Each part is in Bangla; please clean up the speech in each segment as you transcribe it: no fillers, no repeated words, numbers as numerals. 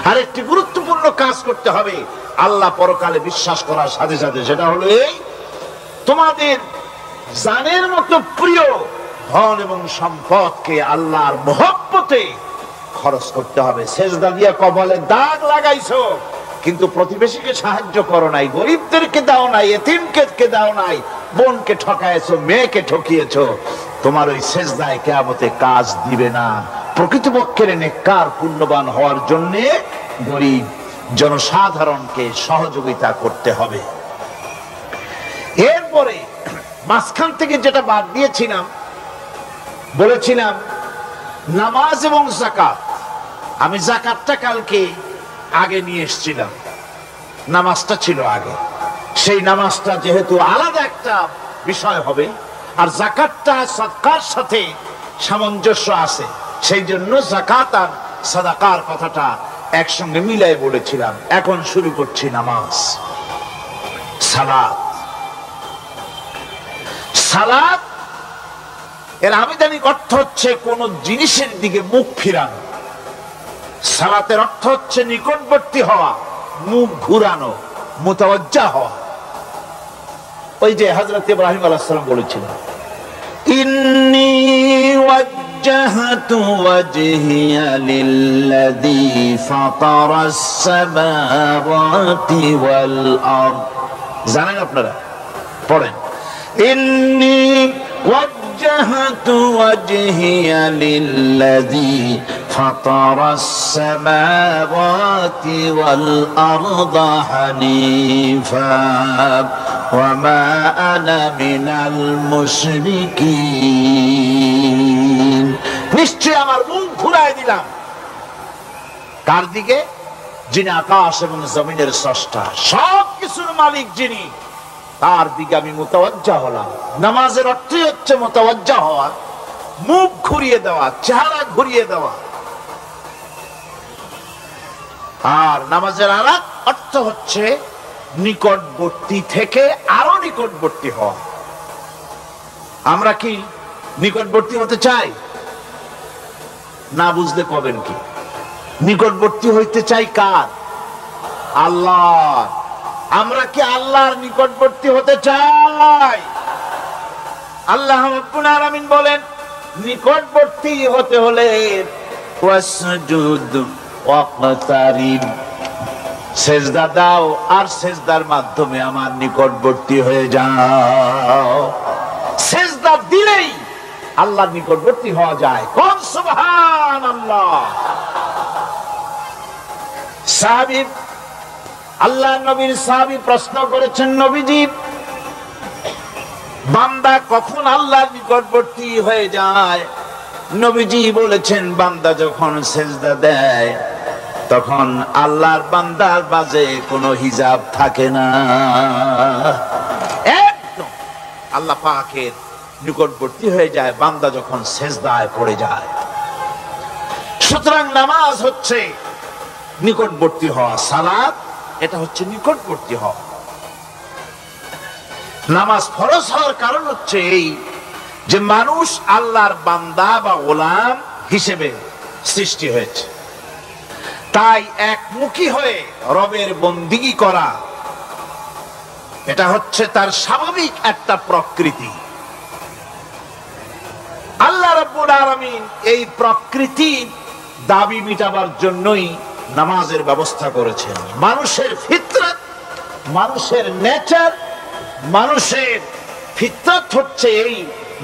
আরেকটি গুরুত্বপূর্ণ কাজ করতে হবে আল্লাহ পরকালে বিশ্বাস করার সাথে সাথে, সেটা হলো এই, তোমাদের জানের মতো প্রিয় ধন এবং সম্পদকে আল্লাহর মহব্বতে খরচ করতে হবে। সেজদা দিয়া কপালে দাগ লাগাইছো কিন্তু প্রতিবেশীকে সাহায্য করো নাই, গরিবদেরকে দাও নাই, এতিমকে দাও নাই, বোনকে ঠকাইছো, মেয়েকে ঠকিয়েছো, তোমার ওই সেজদায় কিয়ামতে কাজ দিবে না। প্রকৃতপক্ষের নেককার পুণ্যবান হওয়ার জন্য গরিব জনসাধারণকে সহযোগিতা করতে হবে। এরপরে মাঝখান থেকে যেটা বাদ দিয়েছিলাম, বলেছিলাম নামাজ এবং যাকাত। আমি যাকাতটা কালকে আগে নিয়ে এসেছিলাম, নামাজটা ছিল আগে। সেই নামাজটা যেহেতু আলাদা একটা বিষয় হবে আর যাকাতটা সাদকার সাথে সামঞ্জস্য আছে, সেই জন্য যাকাত আর সাদাকার কথাটা একসঙ্গে মিলাই বলেছিলাম। এখন শুরু করছি নামাজ। সালাত, সালাত এর আবিধানিক অর্থ হচ্ছে কোন জিনিসের দিকে মুখ ফিরানো। সালাতের অর্থ হচ্ছে নিকটবর্তী হওয়া, মুখ ঘুরানো, মুতাওয়াজ্জা হওয়া। ওই যে হযরত ইব্রাহিম আলাইহিস সালাম বলেছিলেন, ইন্নী ওয়াজ্জাহতু ওয়াজহিয়া লিল্লাযী ফাতারাস সামাওয়াতি ওয়াল আরদ। জানেন আপনারা? পড়েন, ইন্নী وجهت وجهي للذي فطر السماوات والأرض حنيفا وما أنا من المشركين। নিশ্চয় আমার মুখ ঘুরাই দিলাম কার দিকে? যিনি আকাশ এবং জমিনের স্রষ্টা, সব কিছুর মালিক যিনি, তার দিকে আমি মুতাওয়াজ্জা হলাম। নামাজের অর্থই হচ্ছে মুতাওয়াজ্জা হওয়া, মুখ ঘুরিয়ে দেওয়া, চেহারা ঘুরিয়ে দেওয়া। আর নামাজের আরেক অর্থ হচ্ছে নিকটবর্তী থেকে আরো নিকটবর্তী হওয়া। আমরা কি নিকটবর্তী হতে চাই? না বুঝলে পাবেন কি? নিকটবর্তী হইতে চাই কার? আল্লাহ। আমরা কি আল্লাহর নিকটবর্তী হতে চাই? আল্লাহ রাব্বুল আলামিন বলেন, নিকটবর্তী হতে হলে ওয়াসজুদ ওয়াকতারিব, সেজদা দাও আর সেজদার মাধ্যমে আমার নিকটবর্তী হয়ে যাও। সেজদা দিলেই আল্লাহর নিকটবর্তী হওয়া যায়। কোন সুবহানাল্লাহ। সাহাবী, আল্লাহ নবীর সাহাবী প্রশ্ন করেছেন, নবীজি বান্দা কখন আল্লাহর নিকটবর্তী হয়ে যায়? নবীজি বলেছেন, বান্দা যখন সেজদা দেয় তখন আল্লাহর বান্দার মাঝে কোনো হিজাব থাকে না, একদম আল্লাহ পাকের নিকটবর্তী হয়ে যায় বান্দা যখন সেজদায় পড়ে যায়। সুতরাং নামাজ হচ্ছে নিকটবর্তী হওয়া, সালাত এটা হচ্ছে নিকটবর্তী হওয়া। নামাজ ফরজ হওয়ার কারণ হচ্ছে এই যে মানুষ আল্লাহর বান্দা বা গোলাম হিসেবে সৃষ্টি হয়েছে, তাই একমুখী হয়ে রবের বন্দিগি করা এটা হচ্ছে তার স্বাভাবিক একটা প্রকৃতি। আল্লাহ রাব্বুল আলামিন এই প্রকৃতির দাবি মিটাবার জন্যই নামাজের ব্যবস্থা করেছেন। মানুষের ফিতরত, মানুষের নেচার, মানুষের ফিতরত হচ্ছে এই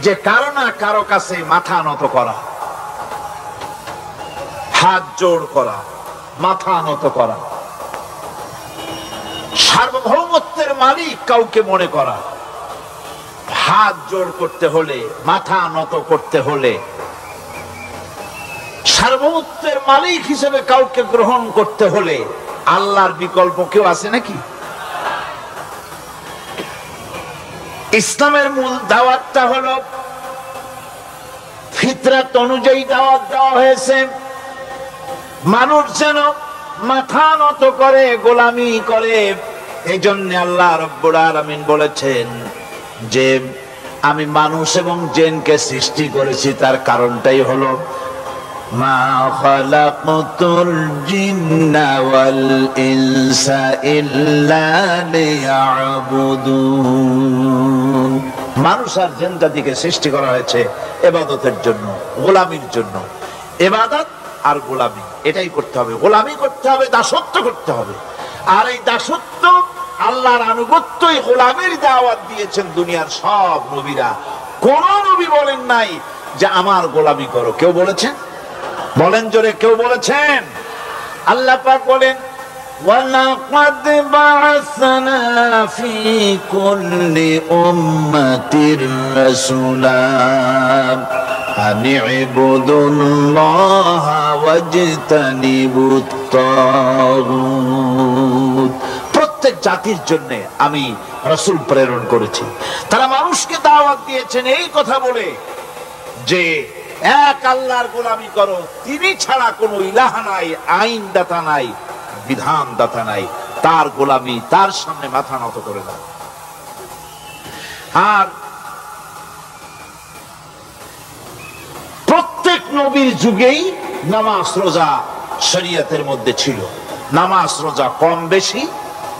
যে কারো না কারো কাছে মাথা নত করা, হাত জোড় করা, মাথা নত করা, সার্বভৌমত্বের মালিক কাউকে মনে করা। হাত জোড় করতে হলে, মাথা নত করতে হলে, সার্বভৌমত্বের মালিক হিসেবে কাউকে গ্রহণ করতে হলে আল্লাহর বিকল্প কেউ আছে নাকি? ইসলামের মূল দাওয়াতটা হলো ফিতরত অনুযায়ী দাওয়াত দেওয়া হয়েছে। মানুষ যেন মাথা নত করে, গোলামি করে। এই জন্য আল্লাহ রাব্বুল আলামিন বলেছেন যে আমি মানুষ এবং জিনকে সৃষ্টি করেছি, তার কারণটাই হলো মা খালাকতুল জিন্না ওয়াল ইনসা ইল্লা লিয়াবুদুন। মানুষ আর জিন জাতিকে সৃষ্টি করা হয়েছে ইবাদতের জন্য, গোলামির জন্য। ইবাদত আর গোলামি এটাই করতে হবে, গোলামি করতে হবে, দাসত্ব করতে হবে। আর এই দাসত্ব আল্লাহর আনুগত্যই গোলামির দাওয়াত দিয়েছেন দুনিয়ার সব নবীরা। কোন নবী বলেন নাই যে আমার গোলামি করো, কেউ বলেছেন? বলেন জোরে, কেউ বলেছেন? আল্লাহ পাক বলেন ওয়ালাকাদ বা'আসনা ফি কুল্লি উম্মাতির রাসূলা আন ইবুদুল্লাহা ওয়াজতানিবুত তাগুত। প্রত্যেক জাতির জন্য আমি রাসূল প্রেরণ করেছি, তারা মানুষকে দাওয়াত দিয়েছেন এই কথা বলে যে এক আল্লাহর গোলামি করো, তিনি ছাড়া কোনো ইলাহ নাই, আইন দাতা নাই, বিধান দাতা নাই, তার গোলামি, তার সামনে মাথা নত করে দাও। আর প্রত্যেক নবীর যুগেই নামাজ রোজা শরীয়তের মধ্যে ছিল। নামাজ রোজা কম বেশি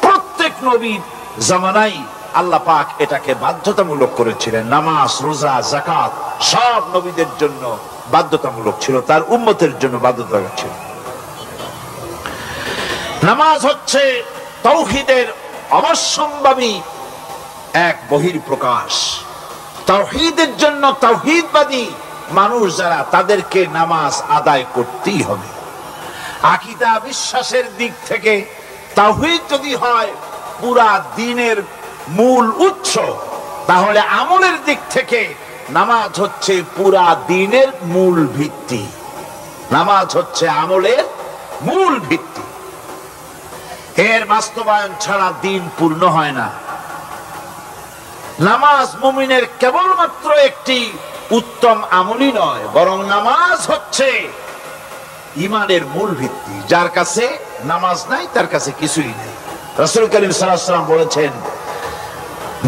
প্রত্যেক নবীর জামানায় আল্লাহ পাক এটাকে বাধ্যতামূলক করেছিলেন। নামাজ রোজা যাকাত সব নবীদের জন্য বাধ্যতামূলক ছিল, তার উম্মতের জন্য বাধ্যতামূলক ছিল। নামাজ হচ্ছে তাওহীদের অবশ্যম্ভাবী এক বহির্প্রকাশ। তাওহীদের জন্য তাওহীদবাদী মানুষ যারা, তাদেরকে নামাজ আদায় করতেই হবে। আকীদা বিশ্বাসের দিক থেকে তাওহীদ যদি হয় পুরা দ্বীনের মূল উৎস, তাহলে আমলের দিক থেকে নামাজ হচ্ছে পুরা দ্বীনের মূল ভিত্তি। নামাজ হচ্ছে আমলের মূল ভিত্তি, এর বাস্তবায়ন ছাড়া দ্বীন পূর্ণ হয় না। নামাজ মুমিনের কেবলমাত্র একটি উত্তম আমলই নয়, বরং নামাজ হচ্ছে ঈমানের মূল ভিত্তি। যার কাছে নামাজ নাই তার কাছে কিছুই নেই। রাসূল করিম সাল্লাল্লাহু আলাইহি ওয়াসাল্লাম বলেছেন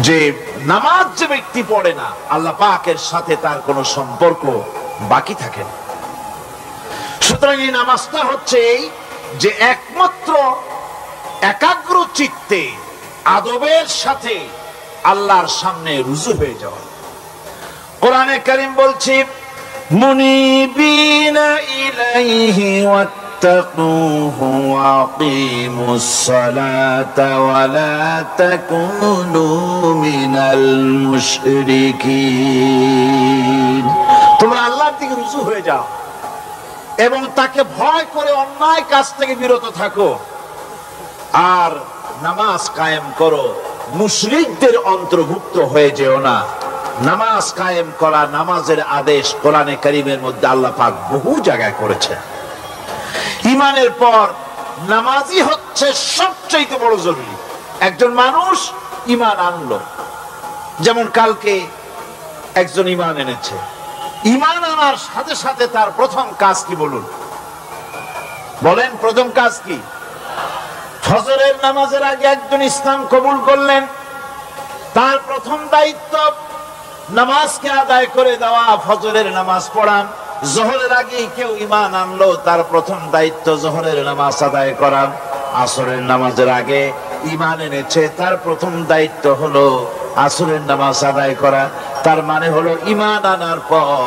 যে নামাজ যে ব্যক্তি পড়ে না, আল্লাহ পাকের সাথে তার কোনো সম্পর্ক বাকি থাকে না। সুতরাং এই নামাজটা হচ্ছে এই যে একমাত্র একাগ্র চিত্তে আদবের সাথে আল্লাহর সামনে রুজু হয়ে যাওয়া। কোরআনে কারীম বলছে মুনিবিনা ইলাইহি ওয়াত্তাকুহু ওয়াকিমুস সালাতা ওয়া লা তাকুনু মিনাল মুশরিকিন। তোমরা আল্লাহর দিকে রুজু হয়ে যাও এবং তাকে ভয় করে অন্যায় কাজ থেকে বিরত থাকো, আর নামাজ কায়েম করো, মুশরিকদের অন্তর্ভুক্ত হয়ে যেও না। নামাজ কায়েম করা, নামাজের আদেশ কোরআনে কারীমের মধ্যে আল্লাহ পাক বহু জায়গায় করেছেন। ঈমানের পর নামাজই হচ্ছে সবচেয়ে বড় জরুরি। একজন মানুষ ঈমান আনলো, যেমন কালকে একজন ঈমান এনেছে, ঈমান আনার সাথে সাথে তার প্রথম কাজ কি বলুন? বলেন প্রথম কাজ কি? ফজরের নামাজের আগে একজন ইসলাম কবুল করলেন, তার প্রথম দায়িত্ব নামাজকে আদায় করে দেওয়া, ফজরের নামাজ পড়া। জোহরের আগে কেউ ঈমান আনলো, তার প্রথম দায়িত্ব জোহরের নামাজ আদায় করা। আসরের নামাজের আগে ঈমান এনেছে, তার প্রথম দায়িত্ব হলো আসরের নামাজ আদায় করা। তার মানে হলো ঈমান আনার পর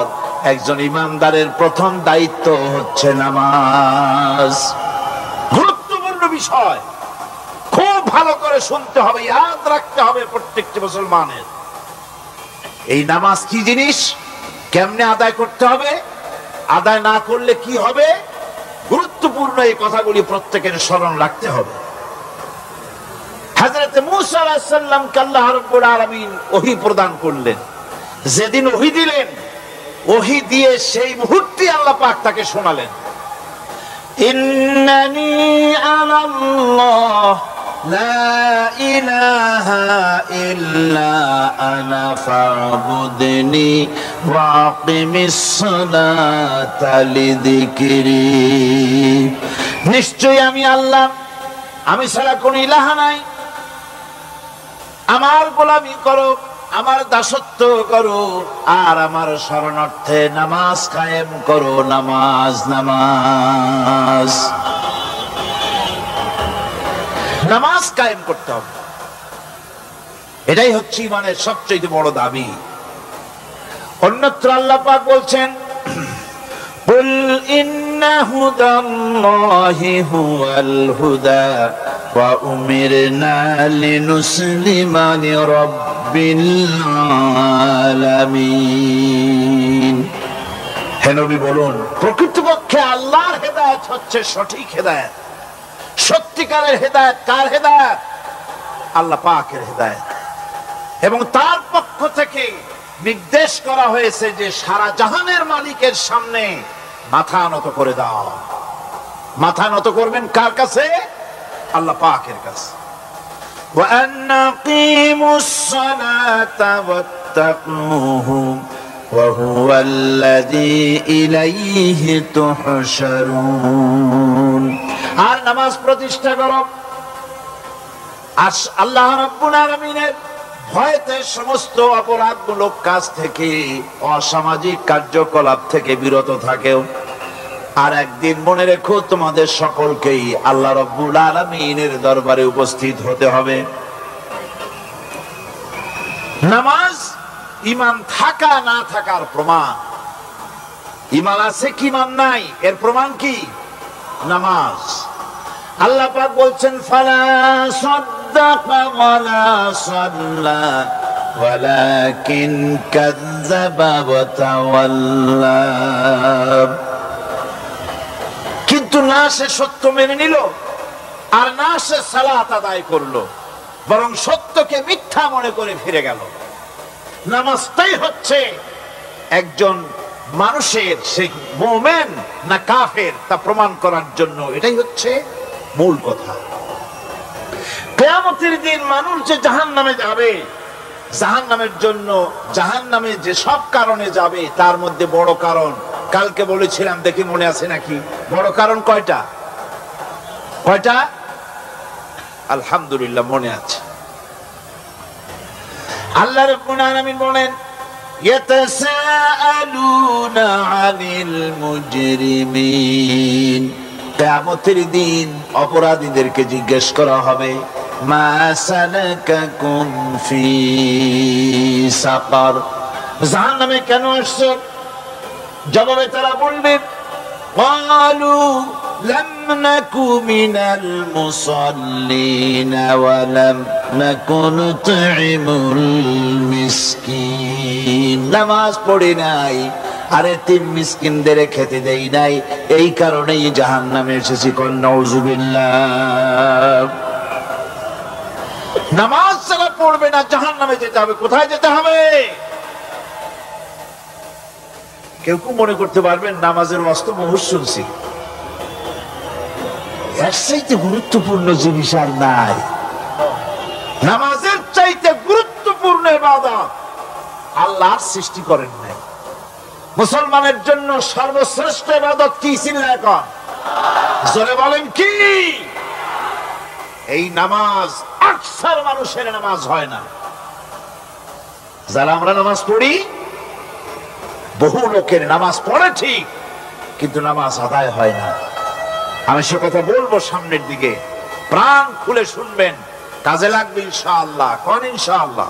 একজন ঈমানদারের প্রথম দায়িত্ব হচ্ছে নামাজ। গুরুত্বপূর্ণ বিষয়, খুব ভালো করে শুনতে হবে, ইয়াদ রাখতে হবে প্রত্যেকটি মুসলমানের। এই নামাজ কি জিনিস, কেমনে আদায় করতে হবে, আদায় না করলে কি হবে, গুরুত্বপূর্ণ এই কথাগুলি প্রত্যেকের স্মরণ রাখতে হবে। হযরত মূসা আলাইহিস সালামকে আল্লাহ রাব্বুল আলামিন ওহী প্রদান করলেন। যেদিন ওহী দিলেন, ওহী দিয়ে সেই মুহূর্তে আল্লাহ পাক তাকে শোনালেন, ইন্নানি আনাল্লাহ লা ইলাহা ইল্লা আনা ফা'বুদনি ওয়াকিমিস সালাতা লিযিকরি। নিশ্চয়ই আমি আল্লাহ, আমি ছাড়া কোনো ইলাহ নাই, আমার গোলামি করো, আমার দাসত্ব করো আর আমার শরণার্থে নামাজ কায়েম করো। নামাজ নামাজ নামাজ কায়েম করতে হবে, এটাই হচ্ছে ইমানের সবচেয়ে বড় দাবি। অন্যত্র আল্লাহ পাক বলছেন, কুল ইন্না হুদাল্লাহি হুয়াল হুদা ওয়া উমিরনা লিনুসলিমা লিরাব্বিল আলামিন। হে নবী বলুন, প্রকৃতপক্ষে আল্লাহর হেদায়েত হচ্ছে সঠিক হেদায়েত। সত্যিকারের হেদায়েত কার হেদায়েত? আল্লাহ পাকের হেদায়েত। এবং তার পক্ষ থেকে নির্দেশ করা হয়েছে যে সারা জাহানের মালিকের সামনে মাথা নত করে দাও। মাথা নত করবেন কার কাছে? আল্লাহ পাকের কাছে। ওয়া আনাকিমুস সালাতা ওয়াত্তাকুহু ওয়া হুয়াল্লাযী ইলাইহি তুহশারুন। আর নামাজ প্রতিষ্ঠা করো, আল্লাহ রাব্বুল আলামিনের ভয়তে সমস্ত অপরাধমূলক কাজ থেকে, অসামাজিক কার্যকলাপ থেকে বিরত থাকেও। আর একদিন মনে রেখো, তোমাদের সকলকেই আল্লাহ রাব্বুল আলামিনের দরবারে উপস্থিত হতে হবে। নামাজ ঈমান থাকা না থাকার প্রমাণ। ঈমান আছে কি ঈমান নাই এর প্রমাণ কি? নামাজ। আল্লাহ পাক বলছেন, ফালা সাদ্দাকা ওয়ালা সাল্লা ওয়ালাকিন কাযযাবা ওয়া তাওয়াল্লা। কিন্তু না সে সত্য মেনে নিল আর না সে সালাত আদায় করলো, বরং সত্যকে মিথ্যা মনে করে ফিরে গেল। নামাজটাই হচ্ছে একজন মানুষের সে মুমিন না কাফের তা প্রমাণ করার জন্য। এটাই হচ্ছে মূল কথা। কিয়ামতের দিন মানুষ যে জাহান্নামে যাবে, জাহান্নামের জন্য, জাহান্নামে যে সব কারণে যাবে তার মধ্যে বড় কারণ কালকে বলেছিলাম, দেখি মনে আছে নাকি? বড় কারণ কয়টা? কয়টা? আলহামদুলিল্লাহ মনে আছে। আল্লাহ রাব্বুল আলামিন বলেন, ইয়াতাসাআলুনা আনিল মুজরিমিন। কিয়ামতের দিন অপরাধীদেরকে জিজ্ঞেস করা হবে, মা সালাকাকুম ফি সাকার, জাহান্নামে কেন আসছো? জবাবে তারা বলবে, ক্বালু লাম নাকু মিনাল মুসাল্লিন ওয়া লাম নাকু নুতঈমুল মিসকিন। নামাজ পড়ি নাই আর এতিম মিসকিনদের খেতে দেই নাই, এই কারণেই জাহান্নামে এসেছি। কোন নাউযুবিল্লাহ। নামাজ যারা পড়বে না জাহান্নামে যেতে হবে। কোথায় যেতে হবে? কেউ কেউ মনে করতে পারবেন নামাজের ওয়াজ বহু শুনছি, এর চাইতে গুরুত্বপূর্ণ জিনিস আর নাই। নামাজের চাইতে গুরুত্বপূর্ণ ইবাদত আল্লাহর সৃষ্টি করেন নাই। মুসলমানের জন্য সর্বশ্রেষ্ঠ ইবাদত কি ছিল? এখন জোরে বলেন কি? এই নামাজ। আকসার মানুষের নামাজ হয় না। যারা আমরা নামাজ পড়ি, বহু লোকের নামাজ পড়ে ঠিক, কিন্তু নামাজ আদায় হয় না। আমি সে কথা বলবো সামনের দিকে, প্রাণ খুলে শুনবেন, কাজে লাগবে ইনশাআল্লাহ। কোন ইনশাআল্লাহ?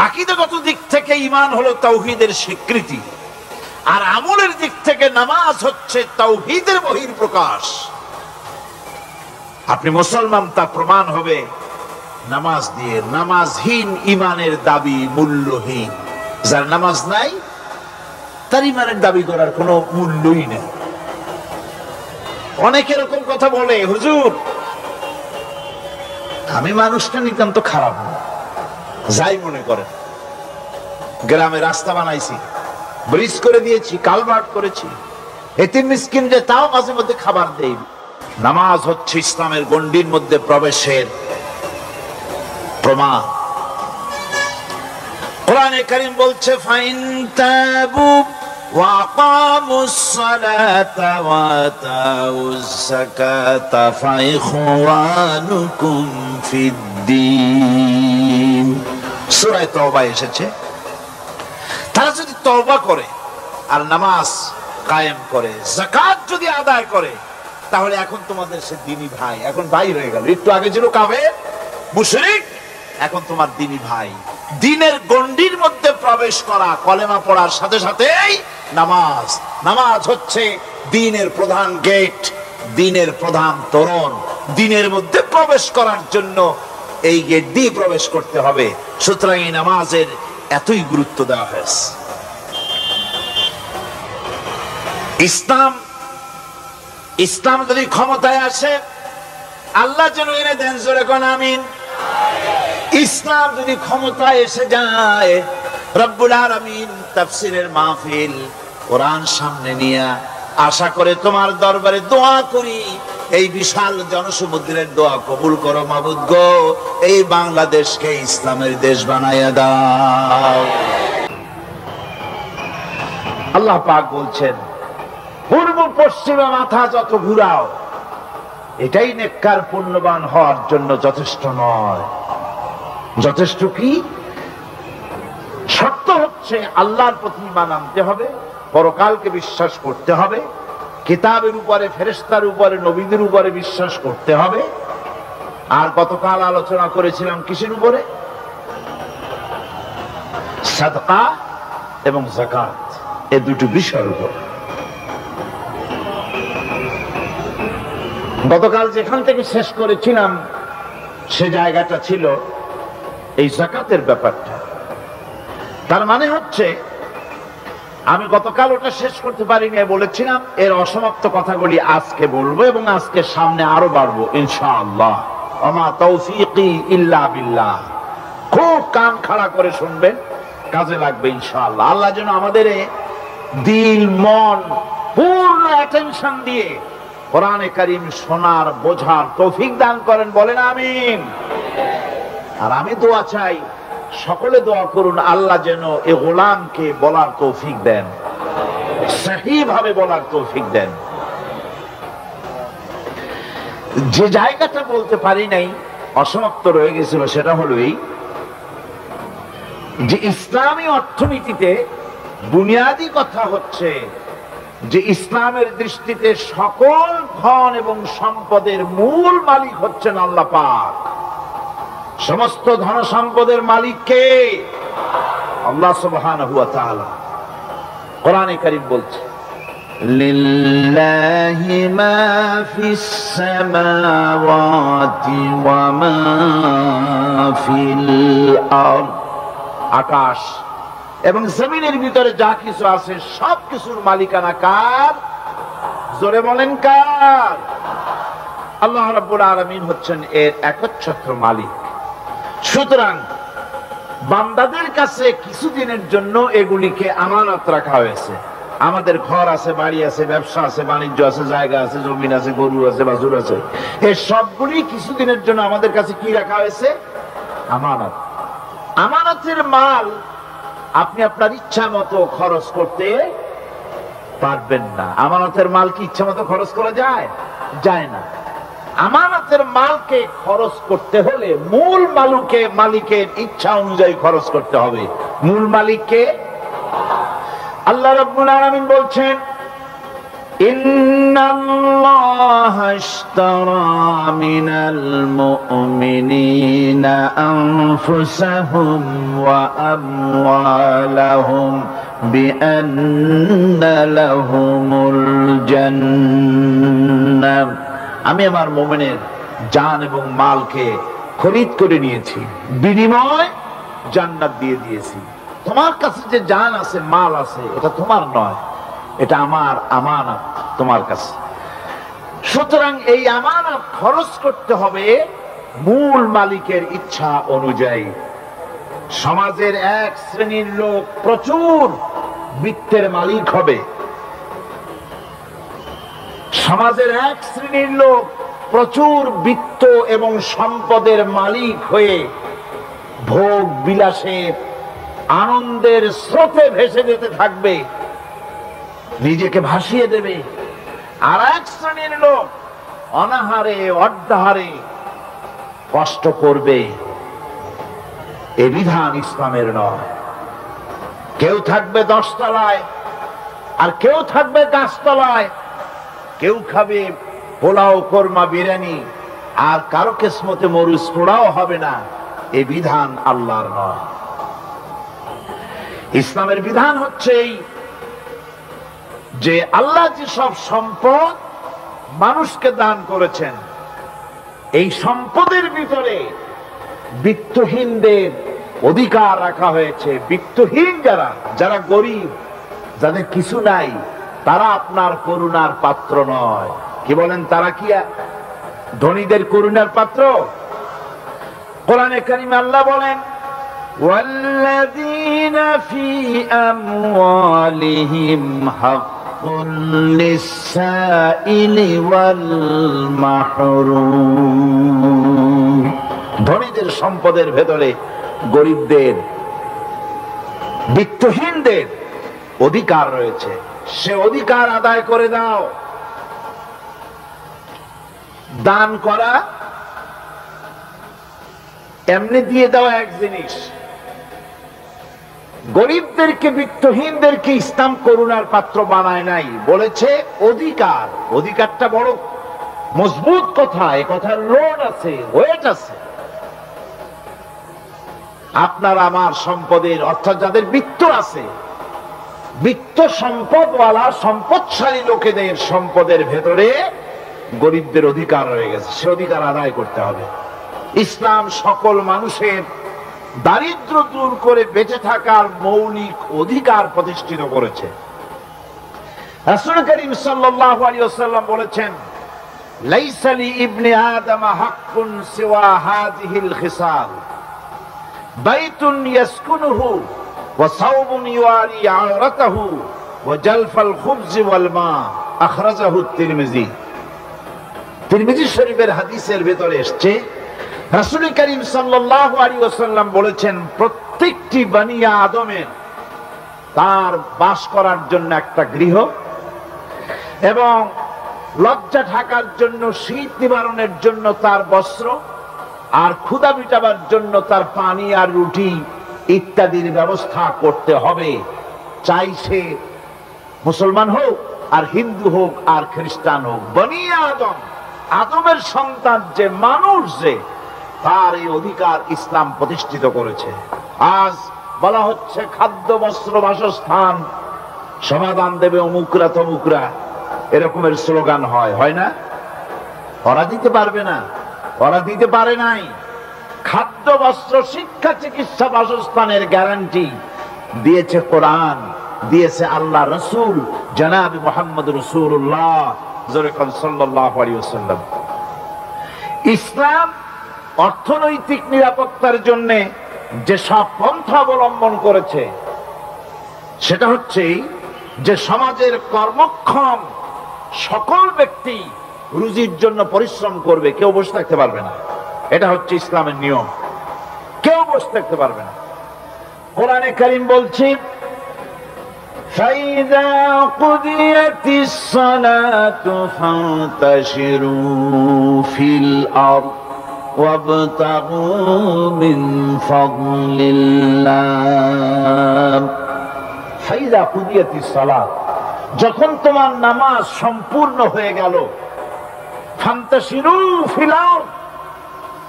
আকীদাগত দিক থেকে ঈমান হলো তাওহীদের স্বীকৃতি, আর আমলের দিক থেকে নামাজ হচ্ছে তাওহীদের বহিঃপ্রকাশ। আপনি মুসলমান তা প্রমাণ হবে নামাজ দিয়ে। নামাজহীন ঈমানের দাবি মূল্যহীন। যার নামাজ নাই তার ঈমানের দাবি করার কোনো মূল্যই নেই। অনেক এরকম কথা বলে, হুজুর আমি মানুষটা নিতান্ত খারাপ না, যাই মনে করেন, গ্রামে রাস্তা বানাইছি, ব্রিজ করে দিয়েছি, কালভার্ট করেছি, এতিম মিসকিনদের তাও মাঝে মধ্যে খাবার দেই। নামাজ হচ্ছে ইসলামের গণ্ডির মধ্যে প্রবেশের প্রমাণ। কোরআনে কারীম বলছে, ফাইন তাবু ওয়া আকামুস সালাতা ওয়া আতাউস যাকাতা ফাইখওয়ানুকুম ফিদ্দীন সূরা তওবা এসেছে। তারা যদি তওবা করে আর নামাজ কায়েম করে, যাকাত যদি আদায় করে, তাহলে এখন তোমাদের সে দ্বীনি ভাই, এখন ভাই হয়ে গেল। একটু আগে ছিল কাফের মুশরিক, এখন তোমার দ্বীনি ভাই। দ্বীনের গণ্ডির মধ্যে প্রবেশ করা, কলেমা পড়ার সাথে সাথেই নামাজ। নামাজ হচ্ছে দ্বীনের প্রধান গেট, দ্বীনের প্রধান তোরণ। দ্বীনের মধ্যে প্রবেশ করার জন্য এই গেট দিয়ে প্রবেশ করতে হবে। সুতরাং এই নামাজের এতই গুরুত্ব দেওয়া হয়েছে। ইসলাম যদি ক্ষমতায় আসে, আল্লাহ যেন এনে দেন, জোরে কোন আমিন। ইসলাম যদি ক্ষমতায় এসে যায়, রব্বুল আলামিন তাফসীরের মাহফিল, কোরআন সামনে নিয়ে আশা করে তোমার দরবারে দোয়া করি, এই বিশাল জনসমুদ্রের দোয়া কবুল করো মাবুদ গো, এই বাংলাদেশকে ইসলামের দেশ বানাইয়া দাও। আল্লাহ পাক বলছেন, পূর্ব পশ্চিমে মাথা যত ঘুরাও, এটাই নেককার পুণ্যবান হওয়ার জন্য যথেষ্ট নয়। যথেষ্ট কি? শর্ত হচ্ছে আল্লাহর প্রতি ঈমান আনতে হবে, পরকালকে বিশ্বাস করতে হবে, কিতাবের উপরে, ফেরেশতার উপরে, নবীদের উপরে বিশ্বাস করতে হবে। আর গতকাল আলোচনা করেছিলাম কিসের উপরে? সাদকা এবং যাকাত, এই দুটো বিষয়ের উপর। গতকাল যেখান থেকে শেষ করেছিলাম সে জায়গাটা ছিল এই যাকাতের ব্যাপারটা। তার মানে হচ্ছে, আমি গতকাল ওটা শেষ করতে পারিনি, বলেছিলাম এর অসমাপ্ত কথাগুলি আজকে বলবো এবং আজকে সামনে আরো বাড়বো ইনশাআল্লাহ। ওমা তৌফিকি ইল্লা বিল্লাহ। খুব কান খাড়া করে শুনবেন, কাজে লাগবে ইনশাআল্লাহ। আল্লাহ যেন আমাদের দিল মন পূর্ণ অ্যাটেনশন দিয়ে কোরআনে কারীম শোনার, বোঝার তৌফিক দান করেন, বলেন আমিন। আর আমি দোয়া চাই, সকলে দোয়া করুন, আল্লাহ যেন এই গোলামকে বলার তৌফিক দেন, সহিভাবে বলার তৌফিক দেন। যে জায়গাটা বলতে পারি নাই, অসমাপ্ত রয়ে গেছিল, সেটা হলো এই যে ইসলামী অর্থনীতিতে বুনিয়াদী কথা হচ্ছে যে ইসলামের দৃষ্টিতে সকল ধন এবং সম্পদের মূল মালিক হচ্ছেন আল্লাহ পাক। সমস্ত ধন সম্পদের মালিক কে? আল্লাহ সুবহানাহু ওয়া তাআলা। কোরআনে কারীম বলছে, লিল্লাহি মা ফিস সামাওয়াতি ওয়া মা ফিল আরদ। আকাশ এবং জমিনের ভিতরে যা কিছু আছে সব কিছুর মালিকানা কার? জোরে বলেন কার? আল্লাহ রাব্বুল আলামিন হচ্ছেন এর একচ্ছত্র মালিক। সুতরাং বান্দাদের কাছে কিছুদিনের জন্য এগুলিকে আমানত রাখা হয়েছে। আমাদের ঘর আছে, বাড়ি আছে, ব্যবসা আছে, বাণিজ্য আছে, জায়গা আছে, জমিন আছে, গরু আছে, বাছুর আছে, এই সবগুলি কিছুদিনের জন্য আমাদের কাছে কি রাখা হয়েছে? আমানত। আমানতের মাল আপনি আপনার ইচ্ছা মতো খরচ করতে পারবেন না। আমানতের মাল কি ইচ্ছা মতো খরচ করা যায়? যায় না। আমানতের মালকে খরচ করতে হলে মূল মালিকের ইচ্ছা অনুযায়ী খরচ করতে হবে। মূল মালিককে আল্লাহ রাব্বুল আলামিন বলছেন, ইন্নাল্লাহা আশতারা মিনাল মুমিনিনা আনফুসাহুম ওয়া আমওয়ালাহুম বিআন্না লাহুমুল জান্নাহ। আমি আমার মুমিনের জান এবং মালকে খরিদ করে নিয়েছি, বিনিময় জান্নাত দিয়ে দিয়েছি। তোমার কাছে যে জান আছে, মাল আছে, এটা তোমার নয়, এটা আমার আমানত তোমার কাছে। সুতরাং এই আমানত খরচ করতে হবে মূল মালিকের ইচ্ছা অনুযায়ী। সমাজের এক শ্রেণীর লোক প্রচুর বিত্তের মালিক হবে, সমাজের এক শ্রেণীর লোক প্রচুর বিত্ত এবং সম্পদের মালিক হয়ে ভোগ বিলাসের আনন্দের স্রোতে ভেসে যেতে থাকবে, নিজেকে ভাসিয়ে দেবে। আর এক শ্রেণীর লোক অনাহারে অর্ধাহারে কষ্ট করবে, এ বিধান ইসলামের নয়। কেউ থাকবে 10 তলায় আর কেউ থাকবে গাছতলায়, কেউ খাবে পোলাও, কোরমা, বিরিয়ানি, আর কারো কিসমতে মরিচ পোড়াও হবে না। এ বিধান আল্লাহর নয়। ইসলামের বিধান হচ্ছে এই যে আল্লাহ যে সব সম্পদ মানুষকে দান করেছেন, এই সম্পদের ভিতরে বিত্তহীনদের অধিকার রাখা হয়েছে। বিত্তহীন যারা গরিব, যাদের কিছু নাই, তারা আপনার করুণার পাত্র নয়। কি বলেন, তারা কি ধনীদের করুণার পাত্র? কোরআনে কারিমে আল্লাহ বলেন, ওয়াল্লাযীনা ফী আমওয়ালিহিম হাক্কুন লিস-সাইলি ওয়াল মাহরুম। ধনীদের সম্পদের ভেতরে গরিবদের, বিত্তহীনদের অধিকার রয়েছে। সে অধিকার আদায় করে দাও। দান করা এমনি দিয়ে দেওয়া এক জিনিস, গরিবদেরকে, বিত্তহীনদেরকে ইসলাম করুণার পাত্র বানায় নাই, বলেছে অধিকার। অধিকারটা বড় মজবুত কথা, এ কথার লোড আছে, ওয়েট আছে। আপনার আমার সম্পদের, অর্থাৎ যাদের বিত্ত আছে, বিত্ত সম্পদওয়ালা সম্পদশালী লোকেদের সম্পদের ভেতরে গরিবদের অধিকার রয়ে গেছে। সে অধিকার আদায় করতে হবে। ইসলাম সকল মানুষের দারিদ্র দূর করে বেঁচে থাকার মৌলিক অধিকার প্রতিষ্ঠিত করেছে। রাসূল করিম সাল্লাল্লাহু আলাইহি ওয়াসাল্লাম বলেছেন, লাইসা লি ইবনে আদম হাক্কুন সিওয়া হাযিহিল খিসাল, বাইতুন ইয়াসকুনুহু ওয়া সাওবুন ইউআরি আওরাতাহু ওয়া জালফাল খুবজ ওয়াল মা। আখরাজাহু তিরমিজি। তিরমিজি শরীফের হাদিসের ভিতরে এসেছে, রাসূল করিম সাল্লাল্লাহু আলাইহি ওয়াসাল্লাম বলেছেন, প্রত্যেকটি বনি আদমের তার বাস করার জন্য একটা গৃহ, এবং লজ্জা ঢাকার জন্য, শীত নিবারণের জন্য তার বস্ত্র, আর ক্ষুধা মিটাবার জন্য তার পানি আর রুটি ইত্যাদির ব্যবস্থা করতে হবে। চাই সে মুসলমান হোক, আর হিন্দু হোক, আর খ্রিস্টান হোক। বনি আদম, আদমের সন্তান যে মানুষ, যে তার এই অধিকার ইসলাম প্রতিষ্ঠিত করেছে। আজ বলা হচ্ছে খাদ্য, বস্ত্র, বাসস্থান সমাধান দেবে অমুকরা তমুকরা, এরকমের স্লোগান হয় না? ওরা দিতে পারবে না, ওরা দিতে পারে নাই। খাদ্য, বস্ত্র, শিক্ষা, চিকিৎসা, বাসস্থানের গ্যারান্টি দিয়েছে কোরআন, দিয়েছে আল্লাহ রসুল জনাব মুহাম্মদ রাসূলুল্লাহ সাল্লাল্লাহু আলাইহি ওয়াসাল্লাম। ইসলাম অর্থনৈতিক নিরাপত্তার জন্য যে সব পন্থা অবলম্বন করেছে, সেটা হচ্ছে যে সমাজের কর্মক্ষম সকল ব্যক্তি রুজির জন্য পরিশ্রম করবে, কেউ বসে থাকতে পারবে না। এটা হচ্ছে ইসলামের নিয়ম, কেউ বসে থাকতে পারবে না। কোরআনে কারীম বলছে, فَإِذَا قُضِيَتِ الصَّلَاةُ فَانتَشِرُوا فِي الْأَرْضِ وَابْتَغُوا مِنْ فَضْلِ اللَّهِ। فَإِذَا قُضِيَتِ الصَّلَاةُ, যখন তোমার নামাজ সম্পূর্ণ হয়ে গেল, ফান্তাশিরু ফিল আরদ,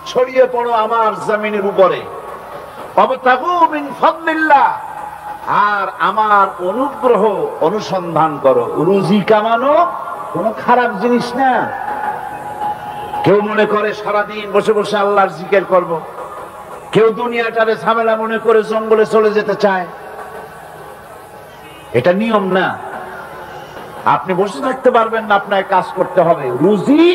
ছড়িয়ে পড়ো আমার জমিনের উপরে, ওয়াবতাগু মিন ফাদলিল্লাহ, আর আমার অনুগ্রহ অনুসন্ধান করো। রুজি কামানো কোনো খারাপ জিনিস না। কেউ মনে করে সারাদিন বসে বসে আল্লাহর জিকির করব, কেউ দুনিয়াটারে ঝামেলা মনে করে জঙ্গলে চলে যেতে চায়। এটা নিয়ম না। আপনি বসে থাকতে পারবেন না, আপনাকে কাজ করতে হবে। রুজি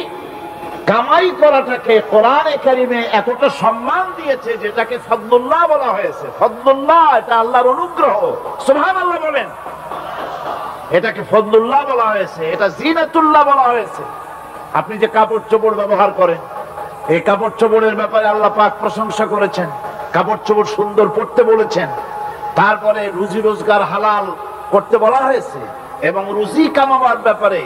কামাই করাটাকে কোরআনে কারিমে এতটা সম্মান দিয়েছে, যেটাকে ফদলুল্লাহ বলা হয়েছে। ফদলুল্লাহ, এটা আল্লাহর অনুগ্রহ। সুবহানাল্লাহ বলেন। এটাকে ফদলুল্লাহ বলা হয়েছে, এটা জিনাতুল্লাহ বলা হয়েছে। আপনি যে কাপড় চোপড় ব্যবহার করেন, এই কাপড় চোপড়ের ব্যাপারে আল্লাহ পাক প্রশংসা করেছেন, কাপড় চোপড় সুন্দর পরতে বলেছেন। তারপরে রুজি রোজগার হালাল করতে বলা হয়েছে, এবং রুজি কামাবার ব্যাপারে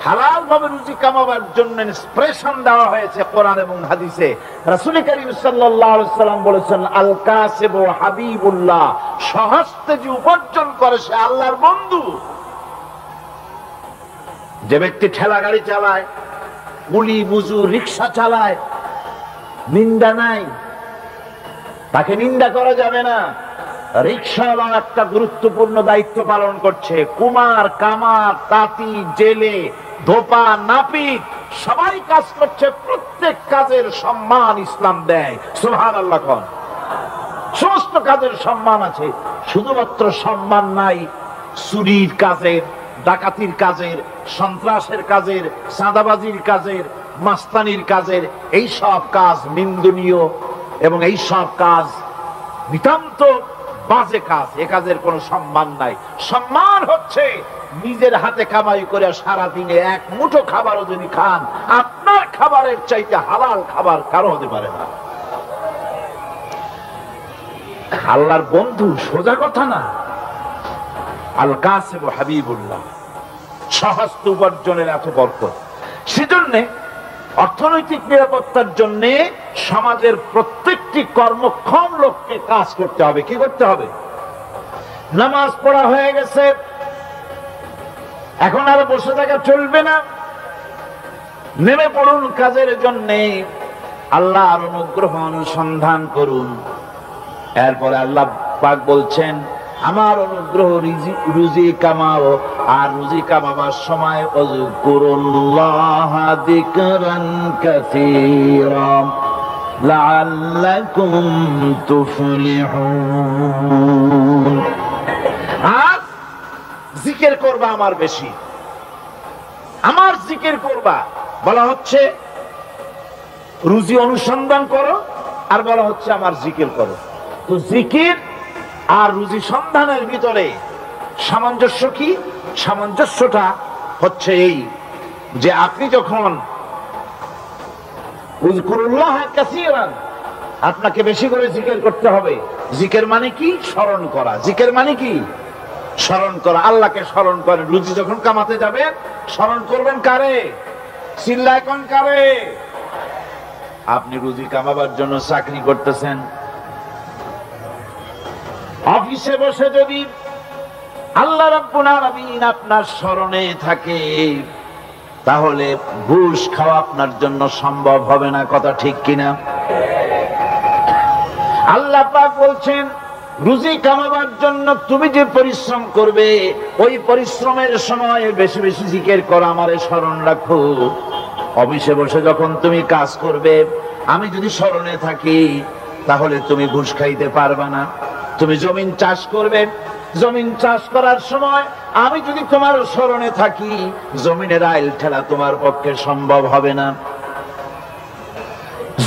হালাল ভাবে রুজি কামাবার জন্য ইন্সপিরেশন দেওয়া হয়েছে কোরআন এবং হাদিসে। রাসূল করিম সাল্লাল্লাহু আলাইহি সাল্লাম বলেছেন, আল কাসিব হাবিবুল্লাহ, সহস্তে যে উপার্জন করে সে আল্লাহর বন্ধু। যে ব্যক্তি ঠেলা গাড়ি চালায়, কুলি মজুর রিকশা চালায়, নিন্দা নাই, তাকে নিন্দা করা যাবে না। রিকশাওয়ালা একটা গুরুত্বপূর্ণ দায়িত্ব পালন করছে। কুমার, কামার, তাঁতি, জেলে, ধোপা, নাপিত সবাই কাজ করছে। প্রত্যেক কাজের সম্মান ইসলাম দেয়। সুবহানাল্লাহ কোন। সমস্ত কাজের সম্মান আছে, শুধুমাত্র সম্মান নাই চুরির কাজের, ডাকাতির কাজের, সন্ত্রাসের কাজের, চাঁদাবাজির কাজের, মাস্তানির কাজের। এই সব কাজ নিন্দনীয় এবং এই সব কাজ নিতান্ত বাজে কাজ। এ কাজের কোনো সম্মান নাই। সম্মান হচ্ছে নিজের হাতে কামাই করে সারাদিনে এক মুঠো খাবারও যদি খান, আপনার খাবারের চাইতে হালাল খাবার কারো হতে পারে না। আল্লাহর বন্ধু সোজা কথা না। আল কাসিব হাবিবুল্লাহ, সহস্ত উপার্জনের এত বরকত। সেজন্য অর্থনৈতিক নিরাপত্তার জন্য সমাজের প্রত্যেকটি কর্মক্ষম লোককে কাজ করতে হবে। কি করতে হবে? নামাজ পড়া হয়ে গেছে, এখন আর বসে থাকা চলবে না। নেমে পড়ুন কাজের জন্য, আল্লাহর অনুগ্রহ অনুসন্ধান করুন। এরপরে আল্লাহ পাক বলছেন, আমার অনুগ্রহ রুজি কামাও, আর রুজি কামাবার সময় আযকুরুল্লাহ যিকরান কাসীরা লাআল্লাকুম তুফলিহুন। আর জিকির করবা আমার বেশি, আমার জিকির করবা। বলা হচ্ছে রুজি অনুসন্ধান করো, আর বলা হচ্ছে আমার জিকির করো। তো জিকির আর রুজি সন্ধানের ভিতরে সামঞ্জস্য কি? সামঞ্জস্যটা হচ্ছে এই যে আপনি যখন উযকুরুল্লাহ কাসীরান, আপনাকে বেশি করে জিকির করতে হবে। জিকির মানে কি? স্মরণ করা। জিকির মানে কি? স্মরণ করা। আল্লাহকে স্মরণ করেন। রুজি যখন কামাতে যাবেন স্মরণ করবেন কারে? চিল্লায় কোন কারে? আপনি রুজি কামাবার জন্য চাকরি করতেছেন, অফিসে বসে যদি আল্লাহ রাব্বুল আলামিন আপনার স্মরণে থাকে, তাহলে ঘুষ খাওয়া আপনার জন্য সম্ভব হবে না। কথা ঠিক কিনা? আল্লাহ পাক বলছেন, রুজি কামাবার জন্য তুমি যে পরিশ্রম করবে, ওই পরিশ্রমের সময় বেশি বেশি জিকির করো, আমারে স্মরণ রাখো। অফিসে বসে যখন তুমি কাজ করবে, আমি যদি স্মরণে থাকি, তাহলে তুমি ঘুষ খাইতে পারবে না। তুমি জমিন চাষ করবে, জমিন চাষ করার সময় আমি যদি তোমার স্মরণে থাকি, জমিনের আইল ঠেলা তোমার পক্ষে সম্ভব হবে না।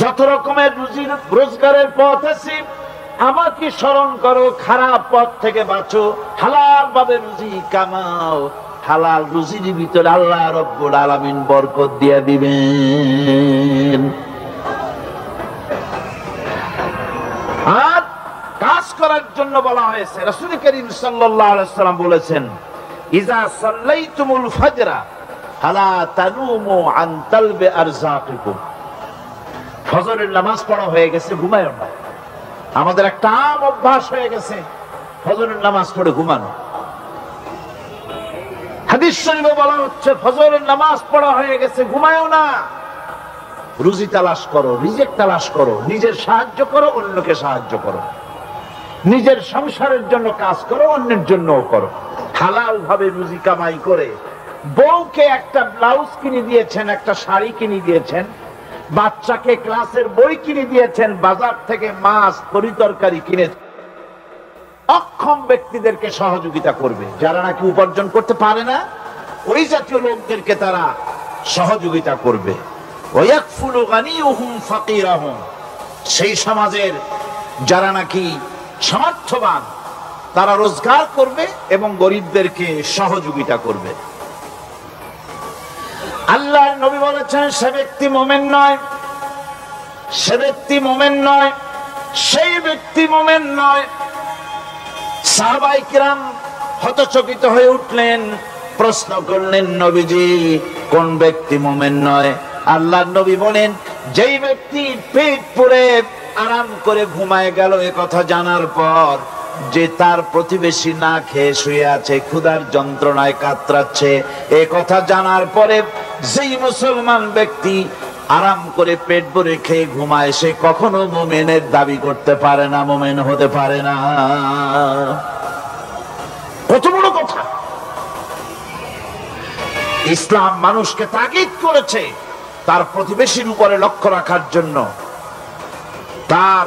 যত রকমের রুজি রোজগারের পথ আছে, আমাকে স্মরণ করো, খারাপ পথ থেকে বাঁচো, হালাল ভাবে রুজি কামাও। হালাল রুজির ভিতরে আল্লাহ রব্বুল আলামিন বরকত দিয়ে দিবেন। আর কাজ করার জন্য বলা হয়েছে, রাসূল করিম সাল্লাল্লাহু আলাইহি ওয়াসাল্লাম বলেছেন, ইজা সাল্লাইতুমুল ফাজরা ফালা তানুমু আন তালবি আরযাকিকুম। ফজরের নামাজ পড়া হয়ে গেছে, ঘুমায়ো না। আমাদের একটা আম অভ্যাস হয়ে গেছে ফজরের নামাজ পড়ে ঘুমানো। হাদিস শরীফে বলা হচ্ছে, ফজরের নামাজ পড়া হয়ে গেছে, ঘুমায়ো না। রুজি তালাশ করো, রিজিক তালাশ করো, নিজের সাহায্য করো, অন্যকে সাহায্য করো, নিজের সংসারের জন্য কাজ করো, অন্যের জন্যও করো। হালাল ভাবে রুজি কামাই করে বউকে একটা ব্লাউজ কিনে দিয়েছেন, একটা শাড়ি কিনে দিয়েছেন, বাচ্চাকে ক্লাসের বই কিনে দিয়েছেন, বাজার থেকে মাছ তরিতরকারি কিনেছেন। অক্ষম ব্যক্তিদেরকে সহযোগিতা করবে, যারা নাকি উপার্জন করতে পারে না, ওই জাতীয় লোকদেরকে তারা সহযোগিতা করবে। ওয়াকফুলু গানিয়ুহুম ফাকিরাহুম, সেই সমাজের যারা নাকি সামর্থ্যবান, তারা রোজগার করবে এবং গরিবদেরকে সহযোগিতা করবে। আল্লাহর নবী বলেছেন, সে ব্যক্তি মুমিন নয়, সে ব্যক্তি মুমিন নয়, সেই ব্যক্তি মুমিন নয়। সাহাবায়ে কিরাম হতচকিত হয়ে উঠলেন, প্রশ্ন করলেন, নবীজি কোন ব্যক্তি মুমিন নয়? আল্লাহর নবী বলেন, যেই ব্যক্তি পেট পুরে আরাম করে ঘুমায় গেল এ কথা জানার পর, যে তার প্রতিবেশী না খেয়ে শুয়ে আছে, ক্ষুধার যন্ত্রণায় কাতরাচ্ছে, এ কথা জানার পরে যেই মুসলমান ব্যক্তি আরাম করে পেট ভরে খেয়ে ঘুমায়, সে কখনো মুমিনের দাবি করতে পারে না, মুমিন হতে পারে না। কত বড় কথা! ইসলাম মানুষকে তাগিদ করেছে তার প্রতিবেশীর উপরে লক্ষ্য রাখার জন্য, তার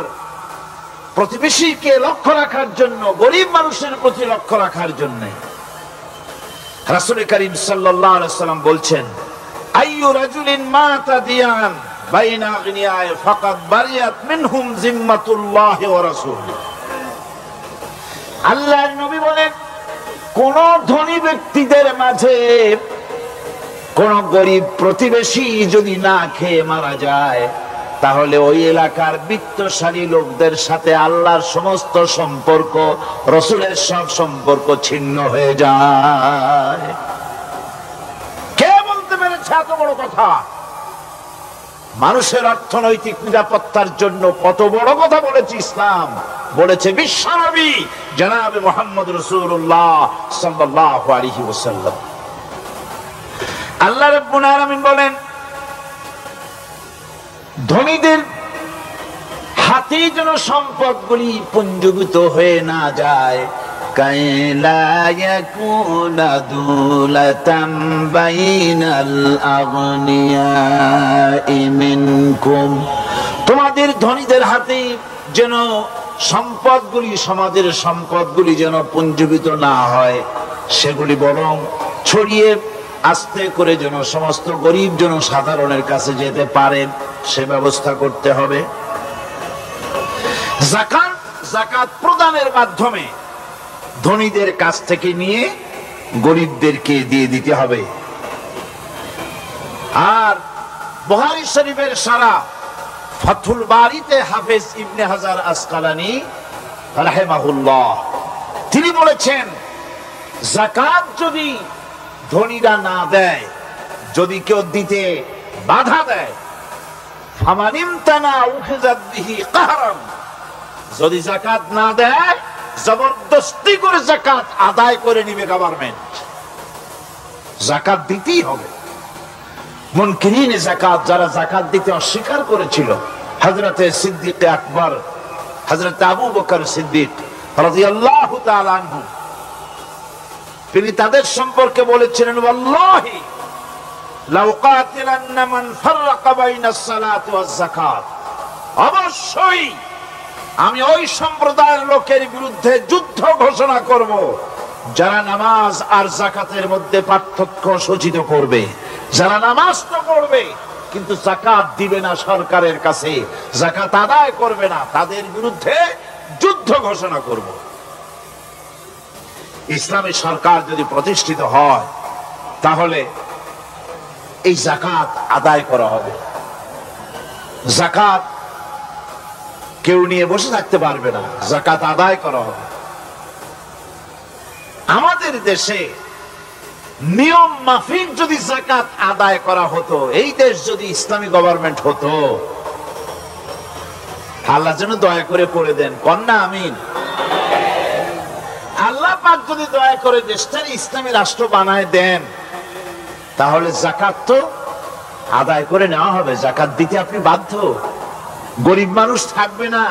প্রতিবেশীকে লক্ষ্য রাখার জন্য, গরিব মানুষের প্রতি লক্ষ্য রাখার জন্য। রাসূল করিম সাল্লাল্লাহু আলাইহি ওয়াসাল্লাম বলছেন, আইয়ু রাজুলিন মাতা দিয়ান বাইনা আগনিয়ায় ফাকাদ বারিয়াত মিনহুম জিম্মাতুল্লাহি ওয়া রাসূলুহু। আল্লাহর নবী বলেন, কোন ধনী ব্যক্তিদের মাঝে কোন গরিব প্রতিবেশী যদি না খেয়ে মারা যায়, তাহলে ওই এলাকার বিত্তশালী লোকদের সাথে আল্লাহর সমস্ত সম্পর্ক, রাসূলের সব সম্পর্ক ছিন্ন হয়ে যায়। কে বলতে পেরেছে এত বড় কথা? মানুষের অর্থনৈতিক নিরাপত্তার জন্য কত বড় কথা বলেছে ইসলাম, বলেছে বিশ্বনবী জনাবে মুহাম্মদ রাসূলুল্লাহ সাল্লাল্লাহু আলাইহি ওয়াসাল্লাম। আল্লাহ রাব্বুল আলামিন বলেন, ধনীদের হাতে যেন সম্পদগুলি পুঞ্জীভূত হয়ে না যায়, কাইলা ইয়াকুনা দুলাতাম বাইনাল আগনিয়াই মিনকুম। তোমাদের ধনীদের হাতে যেন সম্পদগুলি, সমাজের সম্পদগুলি যেন পুঞ্জীভূত না হয়, সেগুলি বরং ছড়িয়ে আস্তে করে যেন সমস্ত গরিব জনসাধারণের কাছে যেতে পারে, সে ব্যবস্থা করতে হবে। যাকাত প্রদানের মাধ্যমে ধনীদের কাছ থেকে নিয়ে গরিবদেরকে দিয়ে দিতে হবে। আর বুখারী শরীফের সারা ফাথুল বারীতে হাফেজ ইবনে হাজার আসকালানী রাহিমাহুল্লাহ তিনি বলেছেন, যাকাত যদি ধনীরা না দেয়, যদি কেউ দিতে বাধা দেয়, ফামানিমতানা উখিযাত বিহি কাহরান, যদি যাকাত না দেয় জবরদস্তি করে যাকাত আদায় করে নিবে গভর্নমেন্ট। যাকাত দিতেই হবে। মুনকিরিনে যাকাত, যারা যাকাত দিতে অস্বীকার করেছিল, হযরতে সিদ্দিক আকবর, হযরত আবু বকর সিদ্দিক রাদিয়াল্লাহু তাআলা আনহু, তিনি তাদের সম্পর্কে বলেছিলেন, ওয়াল্লাহি লাউ কাতিলান্না মান ফাররাকা বাইনাস সালাতি ওয়াজ যাকাত, অবশ্যই আমি ওই সম্প্রদায়ের লোকের বিরুদ্ধে যুদ্ধ ঘোষণা করব যারা নামাজ আর যাকাতের মধ্যে পার্থক্য সূচিত করবে, যারা নামাজ তো পড়বে কিন্তু যাকাত দিবে না সরকারের কাছে, যাকাত আদায় করবে না, তাদের বিরুদ্ধে যুদ্ধ ঘোষণা করব। ইসলামী সরকার যদি প্রতিষ্ঠিত হয়, তাহলে এই যাকাত আদায় করা হবে। যাকাত কেউ নিয়ে বসে থাকতে পারবে না, যাকাত আদায় করা হবে। আমাদের দেশে নিয়ম মাফিক যদি যাকাত আদায় করা হতো, এই দেশ যদি ইসলামী গভর্নমেন্ট হতো, আল্লাহ যেন দয়া করে পড়ে দেন, কন্যা আমিন। আল্লাহ পাক যদি দয়া করে দেশটার ইসলামী রাষ্ট্র বানায় দেন, তাহলে যাকাত তো আদায় করে নেওয়া হবে, যাকাত দিতে আপনি বাধ্য। গরিব মানুষ থাকবে না।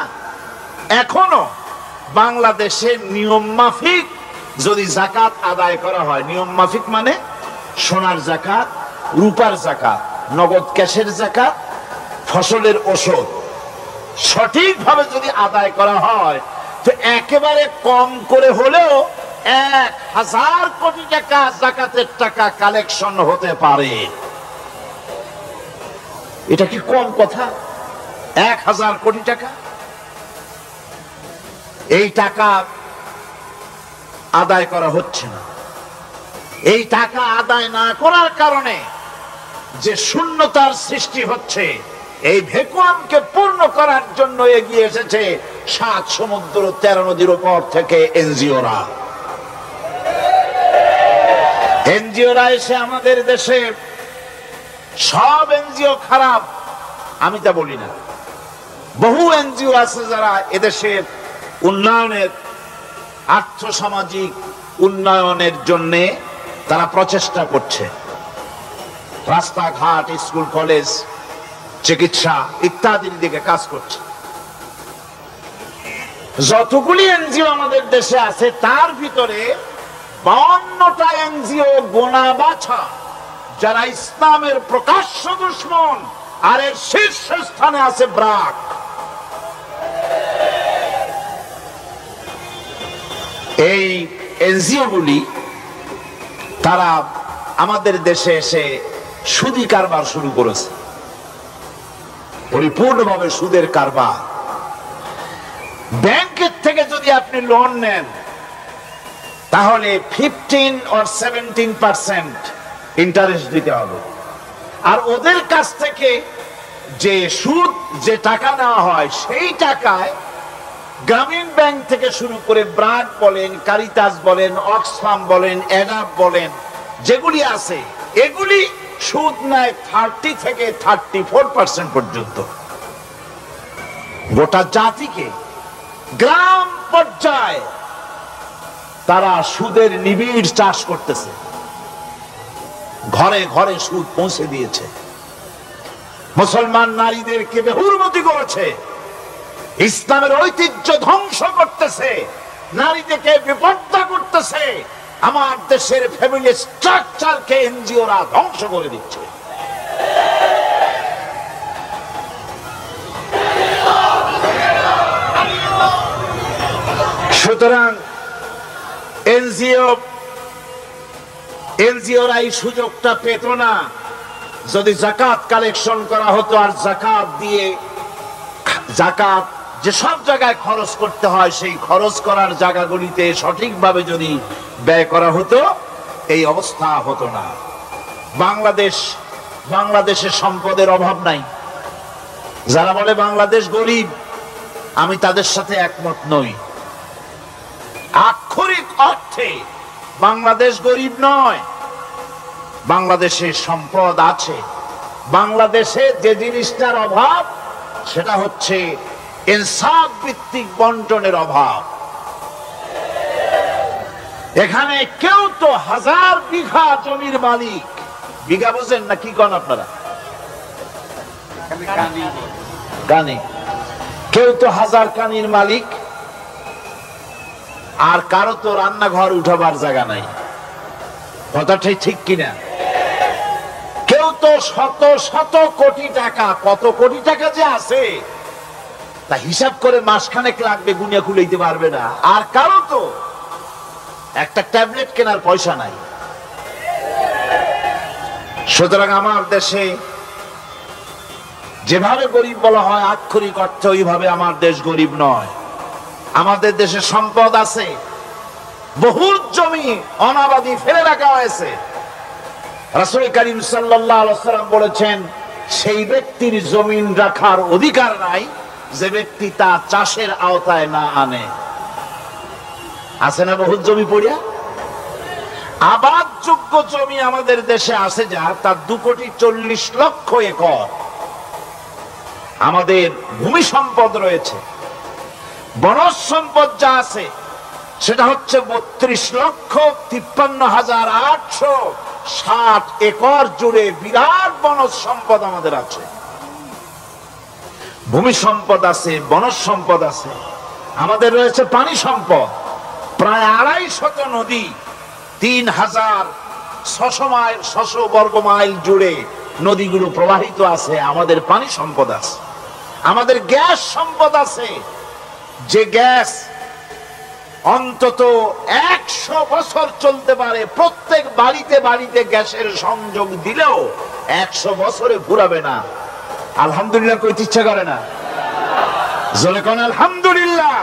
এখনো বাংলাদেশের নিয়ম মাফিক যদি যাকাত আদায় করা হয়, নিয়ম মাফিক মানে সোনার যাকাত, রূপার যাকাত, নগদ ক্যাশের যাকাত, ফসলের ওষুধ, সঠিকভাবে যদি আদায় করা হয়, তো একেবারে কম করে হলেও 1000 কোটি টাকা যাকাতের টাকা কালেকশন হতে পারে। এটা কি কম কথা? 1000 কোটি টাকা, এই টাকা আদায় করা হচ্ছে না। এই টাকা আদায় না করার কারণে যে শূন্যতার সৃষ্টি হচ্ছে, এই ভ্যাকুয়ামকে পূর্ণ করার জন্য এগিয়ে এসেছে 7 সমুদ্র 13 নদীর উপর থেকে এনজিওরা এসে আমাদের দেশে সব এনজিও খারাপ আমি তা বলি না। বহু এনজিও আছে যারা এদেশের উন্নয়নের, আর্থসামাজিক উন্নয়নের জন্য তারা প্রচেষ্টা করছে। রাস্তাঘাট, স্কুল, কলেজ, চিকিৎসা ইত্যাদির দিকে কাজ করছে। যতগুলি এনজিও আমাদের দেশে আছে তার ভিতরে 52টা এনজিও গোনা বাছা যারা ইসলামের প্রকাশ্য দুশমন, আর এর শীর্ষ স্থানে আছে ব্র্যাক। এই এনজিও গুলি তারা আমাদের দেশে এসে সুদি কারবার শুরু করেছে, পরিপূর্ণভাবে সুদের কারবার। ব্যাংকের থেকে যদি আপনি লোন নেন তাহলে 15 or 17% ইন্টারেস্ট দিতে হবে। আর ওদের কাছ থেকে যে সুদ, যে টাকা নেওয়া হয় সেই টাকায় গ্রামীণ ব্যাংক থেকে শুরু করে ব্র্যাক বলেন, কারিতাস বলেন, অক্সফাম বলেন, অ্যাডাপ বলেন, যেগুলি আছে এগুলি সুদ নেয় 30 থেকে 34% পর্যন্ত। গোটা জাতিকে গ্রাম পর্যায়ে তারা সুদের নিবিড় চাষ করতেছে, ঘরে ঘরে সুদ পৌঁছে দিয়েছে। মুসলমান নারীদেরকে বেহুরমতি করেছে, ইসলামের ঐতিহ্য ধ্বংস করতেছে, নারীদেরকে বিপর্দা করতেছে, আমার দেশের ফ্যামিলি স্ট্রাকচারকে এনজিওরা ধ্বংস করে দিচ্ছে। সুতরাং এনজিওরা এই সুযোগটা পেত না। যদি জাকাত কালেকশন করা হতো আর জাকাত দিয়ে, জাকাত যে সব জায়গায় খরচ করতে হয় সেই খরচ করার জায়গাগুলিতে সঠিকভাবে যদি ব্যয় করা হতো এই অবস্থা হতো না। বাংলাদেশের সম্পদের অভাব নাই। যারা বলে বাংলাদেশ গরিব, আমি তাদের সাথে একমত নই। আক্ষরিক অর্থে বাংলাদেশ গরিব নয়, বাংলাদেশে সম্পদ আছে। বাংলাদেশে যে জিনিসটার অভাব সেটা হচ্ছে ইনসাফ ভিত্তিক বন্টনের অভাব। এখানে কেউ তো 1000 বিঘা জমির মালিক, বিঘা বোঝেন না কি কন আপনারা? কানি। কেউ তো 1000 কানির মালিক, আর কারো তো রান্নাঘর উঠাবার জায়গা নাই। কথাটাই ঠিক কিনা? কেউ তো শত শত কোটি টাকা, কত কোটি টাকা যে আছে তা হিসাব করে মাসখানেক লাগবে, গুনিয়া খুলাইতে পারবে না। আর কারো তো একটা ট্যাবলেট কেনার পয়সা নাই। সুতরাং আমার দেশে যেভাবে গরিব বলা হয় আক্ষরিক অর্থে ওইভাবে আমার দেশ গরিব নয়। আমাদের দেশে সম্পদ আছে, বহু জমি অনাবাদি ফেলে রাখা হয়েছে। রাসূল করিম সাল্লাল্লাহু আলাইহি ওয়াসাল্লাম বলেছেন, সেই ব্যক্তির জমিন রাখার অধিকার নাই যে ব্যক্তি তা চাষের আওতায় না আনে। আছে না বহু জমি পড়িয়া? আবাদযোগ্য জমি আমাদের দেশে আছে যা, তার 2,40,00,000 একর। আমাদের ভূমি সম্পদ রয়েছে, বনজ সম্পদ যা আছে সেটা হচ্ছে 32,53,860 একর জুড়ে বিরাট বনজ সম্পদ আমাদের আছে। ভূমি সম্পদ আছে, বনজ সম্পদ আছে। আমাদের রয়েছে পানি সম্পদ, প্রায় 250 নদী, 3,600 বর্গ মাইল জুড়ে নদীগুলো প্রবাহিত আছে। আমাদের পানি সম্পদ আছে। আমাদের গ্যাস সম্পদ আছে, যে গ্যাস অন্তত 100 বছর চলতে পারে। প্রত্যেক বাড়িতে বাড়িতে গ্যাসের সংযোগ দিলেও 100 বছরে ফুরাবে না। আলহামদুলিল্লাহ কইতে ইচ্ছা করে না? জোরে কোন আলহামদুলিল্লাহ।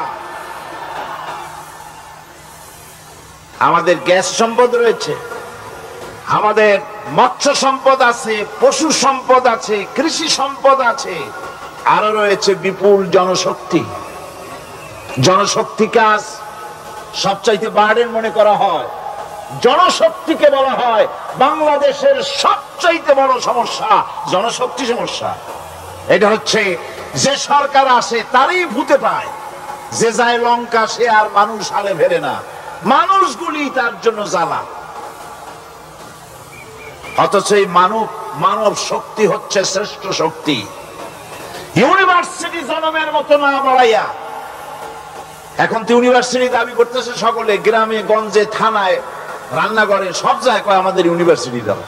আমাদের গ্যাস সম্পদ রয়েছে, আমাদের মৎস্য সম্পদ আছে, পশু সম্পদ আছে, কৃষি সম্পদ আছে, আরো রয়েছে বিপুল জনশক্তি। জনশক্তি কাজ সবচাইতে বার্ডেন মনে করা হয়। জনশক্তিকে বলা হয় বাংলাদেশের সবচেয়ে সবচাইতে বড় সমস্যা জনশক্তি সমস্যা। এটা হচ্ছে যে সরকার আসে তারই ভূতে পায়, যে যায় লঙ্কা সে আর মানুষ হালে ফেরে না, মানুষগুলি তার জন্য জ্বালা। অথচ এই মানব শক্তি হচ্ছে শ্রেষ্ঠ শক্তি। ইউনিভার্সিটি জনমের মতো না বাড়াইয়া, এখন তো ইউনিভার্সিটি দাবি করতেছে সকলে, গ্রামে গঞ্জে থানায় রান্নাঘরে সব জায়গায় আমাদের ইউনিভার্সিটি দাও।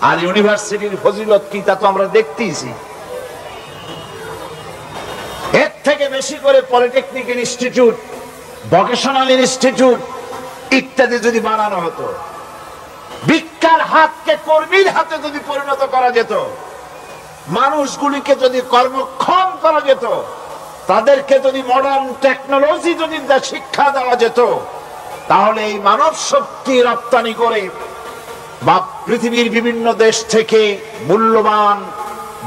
আর ইউনিভার্সিটির ফজিলত কি তা তো আমরা দেখতেইছি। এর থেকে বেশি করে পলিটেকনিক ইনস্টিটিউট, ভোকেশনাল ইনস্টিটিউট ইত্যাদি যদি বানানো হতো, বিজ্ঞান হাতকে কর্মীর হাতে যদি পরিণত করা যেত, মানুষগুলিকে যদি কর্মক্ষম করা যেত, তাদেরকে যদি মডার্ন টেকনোলজি যদি শিক্ষা দেওয়া যেত, তাহলে এই মানব শক্তি রপ্তানি করে বা পৃথিবীর বিভিন্ন দেশ থেকে মূল্যবান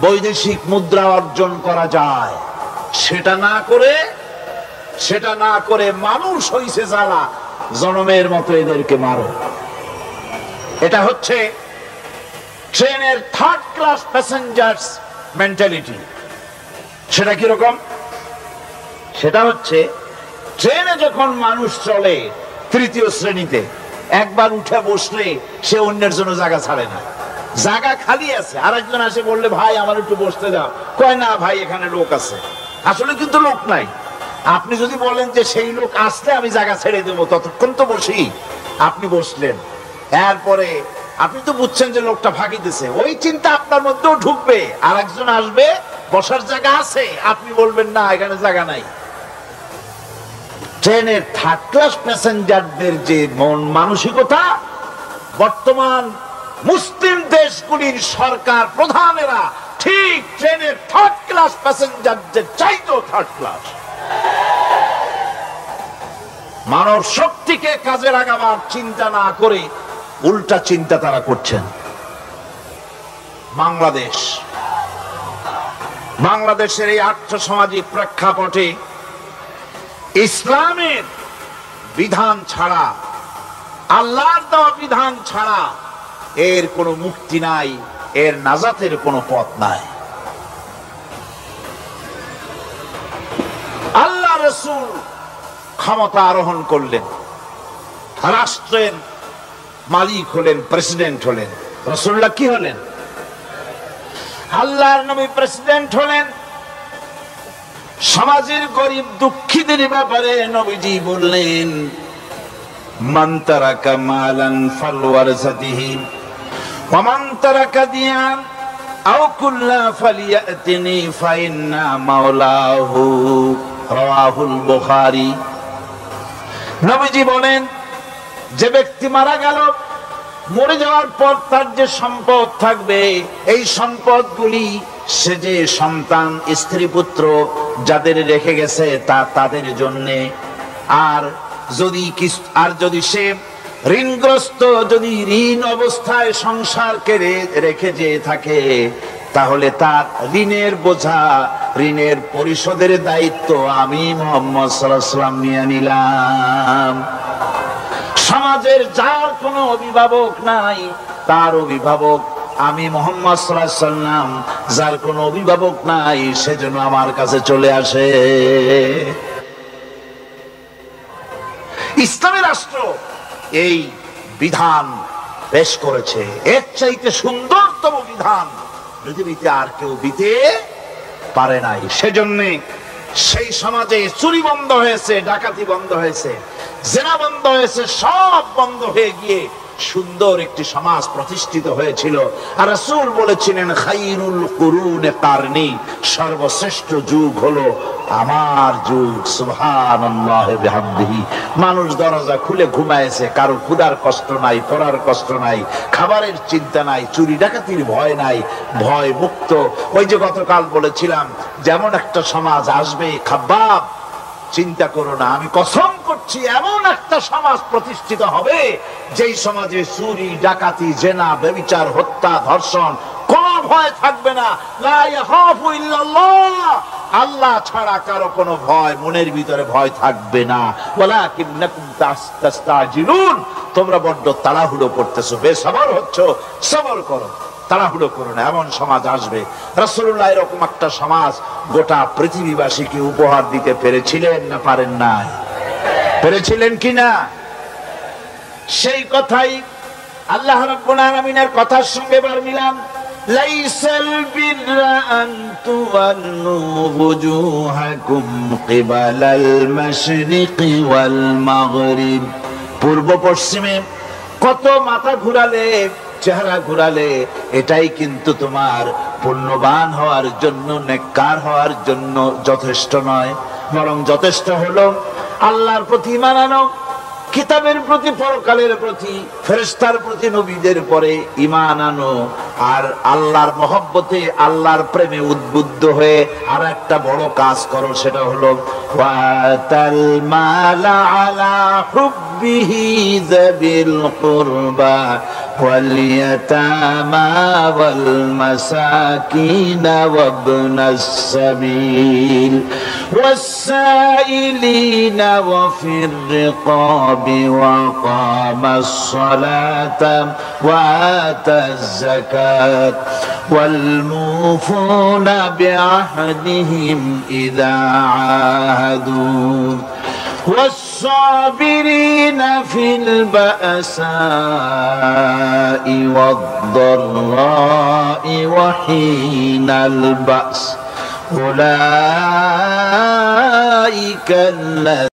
বৈদেশিক মুদ্রা অর্জন করা যায়। সেটা না করে মানুষ হইছে জ্বালা, জনমের মতো এদেরকে মারো। এটা হচ্ছে ট্রেনের থার্ড ক্লাস প্যাসেঞ্জার্স মেন্টালিটি। সেটা কিরকম? সেটা হচ্ছে ট্রেনে যখন মানুষ চলে তৃতীয় শ্রেণীতে, একবার উঠে বসলে সে অন্যের জন্য জায়গা ছাড়ে না। জায়গা খালি আছে, আরেকজন আসে বললে ভাই আমার একটু বসতে দাও, কয় না ভাই এখানে লোক আছে। আসলে কিন্তু লোক নাই। আপনি যদি বলেন যে সেই লোক আসলে আমি জায়গা ছেড়ে দেবো, ততক্ষণ তো বসি। আপনি বসলেন, এরপরে আপনি তো বুঝছেন যে লোকটা ফাঁকি দিছে, ওই চিন্তা আপনার মধ্যেও ঢুকবে, আর একজন আসবে বসার জায়গা আছে, আপনি বলবেন না এখানে জায়গা নাই। ট্রেনের থার্ড ক্লাস প্যাসেঞ্জারদের যে মন মানসিকতা, বর্তমান মুসলিম দেশগুলির সরকার প্রধানেরা ঠিক ট্রেনের থার্ড ক্লাস প্যাসেঞ্জারদের চাইতেও থার্ড ক্লাস। মানব শক্তিকে কাজে লাগাবার চিন্তা না করে উল্টা চিন্তা তারা করছেন। বাংলাদেশের এই আর্থসামাজিক প্রেক্ষাপটে ইসলামের বিধান ছাড়া, আল্লাহর দেওয়া বিধান ছাড়া এর কোনো মুক্তি নাই, এর নাজাতের কোনো পথ নাই। আল্লাহ রাসূল ক্ষমতা আরোহণ করলেন, রাষ্ট্রের মালিক হলেন, প্রেসিডেন্ট হলেন। রাসূলুল্লাহ কি হলেন? আল্লাহর নবী প্রেসিডেন্ট হলেন। সমাজের গরিব দুঃখীদের ব্যাপারে নবীজি বললেন, মান তারাকা মালান ফালওয়ারসাতিহি ওয়া মান তারাকা দিয়ান আও কুল্লা ফালিয়াতিনি ফাইন্না মাওলাহু, রাওয়াহুল বুখারী। নবীজি বলেন, যে ব্যক্তি মারা গেল, মরে যাওয়ার পর তার যে সম্পদ থাকবে, এই সম্পদগুলি সে যে সন্তান, স্ত্রী, পুত্র যাদের রেখে গেছে তা তাদের জন্যে। আর যদি সে ঋণগ্রস্ত, যদি ঋণ অবস্থায় সংসারকে রেখে যে থাকে, তাহলে তার ঋণের বোঝা, ঋণের পরিশোধের দায়িত্ব আমি মুহাম্মদ সাল্লাল্লাহু আলাইহি ওয়াসাল্লাম নিয়ে নিলাম। সমাজের যার কোনো অভিভাবক নাই, তার অভিভাবক আমি মুহাম্মদ সাল্লাল্লাহু আলাইহি ওয়াসাল্লাম। যার কোনো অভিভাবক নাই, সেজন্য আমার কাছে চলে আসে। ইসলামী রাষ্ট্র এই বিধান পেশ করেছে। এর চাইতে সুন্দরতম বিধান পৃথিবীতে আর কেউ দিতে পারে নাই। সেজন্য সেই সমাজে চুরি বন্ধ হয়েছে, ডাকাতি বন্ধ হয়েছে, জেনা বন্ধ হয়েছে, সব বন্ধ হয়ে গিয়ে সুন্দর একটি সমাজ প্রতিষ্ঠিত হয়েছিল। আর রাসূল বলেছিলেন, খায়রুল কুরুনে কারনি, সর্বশ্রেষ্ঠ যুগ হলো আমার যুগ। সুবহানাল্লাহ বিহামদিহি। মানুষ দরজা খুলে ঘুমায়েছে, কারো ক্ষুধার কষ্ট নাই, পড়ার কষ্ট নাই, খাবারের চিন্তা নাই, চুরি ডাকাতির ভয় নাই, ভয় মুক্ত। ওই যে গতকাল বলেছিলাম, যেমন একটা সমাজ আসবে, খাব্বাব চিন্তা করো না, আমি কসম করছি এমন একটা সমাজ প্রতিষ্ঠিত হবে যেই সমাজে চুরি ডাকাতি জেনা ব্যভিচার হত্যা ধর্ষণ কোন ভয় থাকবে না। লা ইয়াখাফু ইল্লাল্লাহ, আল্লাহ ছাড়া কারো কোনো ভয়, মনের ভিতরে ভয় থাকবে না। ওয়ালাকিন্নাকুম তাস্তাজিলুন, তোমরা বড্ড তাড়াহুড়ো করতেছো, বেসবর হচ্ছো, সবর করো, তাড়াহুড়ো করো না, এমন সমাজ আসবে। রাসূলুল্লাহ এরকম একটা সমাজ গোটা পৃথিবীবাসীকে উপহার দিতে পেরেছিলেন না পারেন নাই? পেরেছিলেন কিনা? সেই কথাই আল্লাহ রাব্বুল আলামিনের কথার সঙ্গে বার মিলাম। লাইসাল বিররা আন তুওয়াল্লু ওয়ুজুহাকুম কিবালাল মাশরিকি ওয়াল মাগরিব, পূর্ব পশ্চিমে কত মাথা ঘুরালে, চেহারা ঘুরালে এটাই কিন্তু তোমার পুণ্যবান হওয়ার জন্য, নেককার হওয়ার জন্য যথেষ্ট নয়। বরং যথেষ্ট হলো আল্লাহর প্রতি ঈমান আনো, কিতাবের প্রতি, পরকালের প্রতি, ফেরেশতার প্রতি, নবীদের পরে ঈমান আনো, আর আল্লাহর মহব্বতে, আল্লাহর প্রেমে উদ্বুদ্ধ হয়ে আর একটা বড় কাজ করো, সেটা হলো ওয়াতাল মালা আলা হুব্বিহি যাবিল কুরবা ওয়াল ইয়াতামা ওয়াল মাসাকিন ওয়াবনাস সাবিল ওয়াস সাইলিনা ওয়া ফির রিকাবি ওয়া কামাস সালাতা ওয়া আতাজ যাকাত ওয়াল মুফুনা বিআহদিহিম ইযা আহাদু والصابرين في البأساء والضراء وحين البأس أولئك الذين